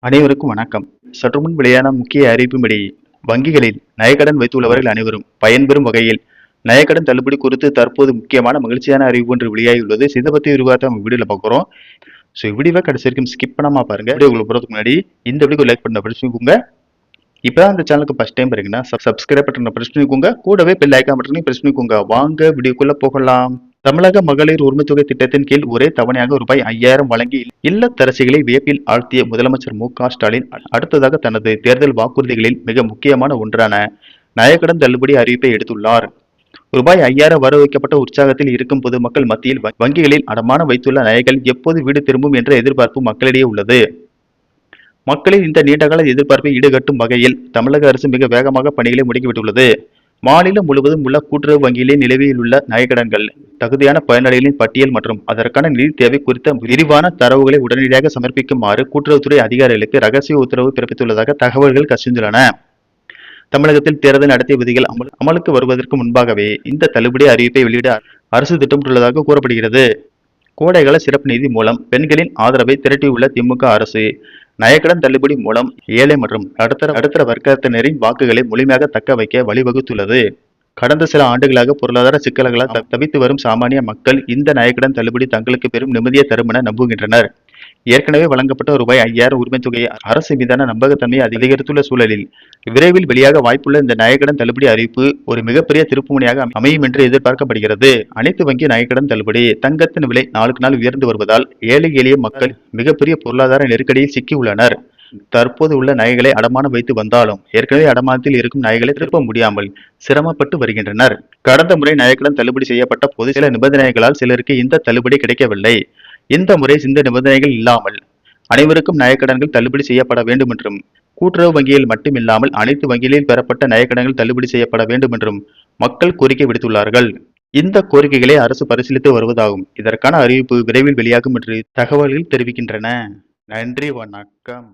அனைவருக்கும் வணக்கம். சற்று முன் வெளியான முக்கிய அறிவிப்பின்படி, வங்கிகளில் நகைக்கடன் வைத்துள்ளவர்கள் அனைவரும் பயன்பெறும் வகையில் நகைக்கடன் தள்ளுபடி குறித்து தற்போது முக்கியமான மகிழ்ச்சியான அறிவிப்பு ஒன்று வெளியாகியுள்ளது. இதை பத்தி விரிவாக நம்ம வீடியோல பார்க்குறோம். வீடியோவை கடைசி வரைக்கும் ஸ்கிப் பண்ணாம பாருங்க. வீடியோக்குள்ள போறதுக்கு முன்னாடி இந்த வீடியோ லைக் பண்ண படிச்சுக்கோங்க. இப்பதான் இந்த சேனலுக்கு ஃபர்ஸ்ட் டைம் பாருங்கன்னா சப்ஸ்கிரைப் பட்டனை பிரஸ் பண்ணிக்கோங்க. கூடவே பெல் ஐகான் பட்டனையும் பிரஸ் பண்ணிக்கோங்க. வாங்க வீடியோக்குள்ள போகலாம். தமிழக மகளிர் உரிமைத்தொகை திட்டத்தின் கீழ் ஒரே தவணையாக ரூபாய் 5000 வழங்கி இல்லத்தரசிகளை வியப்பில் ஆழ்த்திய முதலமைச்சர் மு.க.ஸ்டாலின் அடுத்ததாக தனது தேர்தல் வாக்குறுதிகளில் மிக முக்கியமான ஒன்றான நகைக்கடன் தள்ளுபடி அறிவிப்பை எடுத்துள்ளார். ரூபாய் 5000 வர வைக்கப்பட்ட உற்சாகத்தில் இருக்கும் பொதுமக்கள் மத்தியில் வங்கிகளில் அடமானம் வைத்துள்ள நகைகள் எப்போது வீடு திரும்பும் என்ற எதிர்பார்ப்பு மக்களிடையே உள்ளது. மக்களின் இந்த நீண்டகால எதிர்பார்ப்பை ஈடுகட்டும் வகையில் தமிழக அரசு மிக வேகமாக பணிகளை முடுக்கிவிட்டுள்ளது. மாநிலம் முழுவதும் உள்ள கூட்டுறவு வங்கியிலே நிலுவையில் உள்ள நகைக்கடன்கள், தகுதியான பயனாளிகளின் பட்டியல் மற்றும் அதற்கான நிதி தேவை குறித்த விரிவான தரவுகளை உடனடியாக சமர்ப்பிக்குமாறு கூட்டுறவுத்துறை அதிகாரிகளுக்கு ரகசிய உத்தரவு பிறப்பித்துள்ளதாக தகவல்கள் கசிந்துள்ளன. தமிழகத்தில் தேர்தல் நடத்தை விதிகள் அமலுக்கு வருவதற்கு முன்பாகவே இந்த தள்ளுபடி அறிவிப்பை வெளியிட அரசு திட்டமிட்டுள்ளதாக கூறப்படுகிறது. கோடைகால சிறப்பு நிதி மூலம் பெண்களின் ஆதரவை திரட்டியுள்ள திமுக அரசு நகைக்கடன் தள்ளுபடி மூலம் ஏழை மற்றும் நடுத்தர வர்க்கத்தினரின் வாக்குகளை முழுமையாக தக்க வைக்க வழிவகுத்துள்ளது. கடந்த சில ஆண்டுகளாக பொருளாதார சிக்கல்களால் தவித்து வரும் சாமானிய மக்கள் இந்த நகைக்கடன் தள்ளுபடி தங்களுக்கு பெரும் நிம்மதியை தரும் என நம்புகின்றனர். ஏற்கனவே வழங்கப்பட்ட ரூபாய் 5000 உரிமைத் தொகையை அரசு மீதான நம்பகத்தன்மையை அதிகரித்துள்ள சூழலில் விரைவில் வெளியாக வாய்ப்புள்ள இந்த நகைக்கடன் தள்ளுபடி அறிவிப்பு ஒரு மிகப்பெரிய திருப்புமுனையாக அமையும் என்று எதிர்பார்க்கப்படுகிறது. அனைத்து வங்கி நகைக்கடன் தள்ளுபடி. தங்கத்தின் விலை நாளுக்கு நாள் உயர்ந்து வருவதால் ஏழை எளிய மக்கள் மிகப்பெரிய பொருளாதார நெருக்கடியில் சிக்கியுள்ளனர். தற்போது உள்ள நகைகளை அடமானம் வைத்து வந்தாலும் ஏற்கனவே அடமானத்தில் இருக்கும் நகைகளை திருப்ப முடியாமல் சிரமப்பட்டு வருகின்றனர். கடந்த முறை நகைக்கடன் தள்ளுபடி செய்யப்பட்ட போது சில நிபந்தனைகளால் சிலருக்கு இந்த தள்ளுபடி கிடைக்கவில்லை. இந்த முறை இந்த நிபந்தனைகள் இல்லாமல் அனைவருக்கும் நகைக்கடன்கள் தள்ளுபடி செய்யப்பட வேண்டும் என்றும், கூட்டுறவு வங்கியில் மட்டுமில்லாமல் அனைத்து வங்கிகளில் பெறப்பட்ட நகைக்கடன்கள் தள்ளுபடி செய்யப்பட வேண்டும் என்றும் மக்கள் கோரிக்கை விடுத்துள்ளார்கள். இந்த கோரிக்கைகளை அரசு பரிசீலித்து வருவதாகவும், இதற்கான அறிவிப்பு விரைவில் வெளியாகும் என்று தகவல்கள் தெரிவிக்கின்றன. நன்றி, வணக்கம்.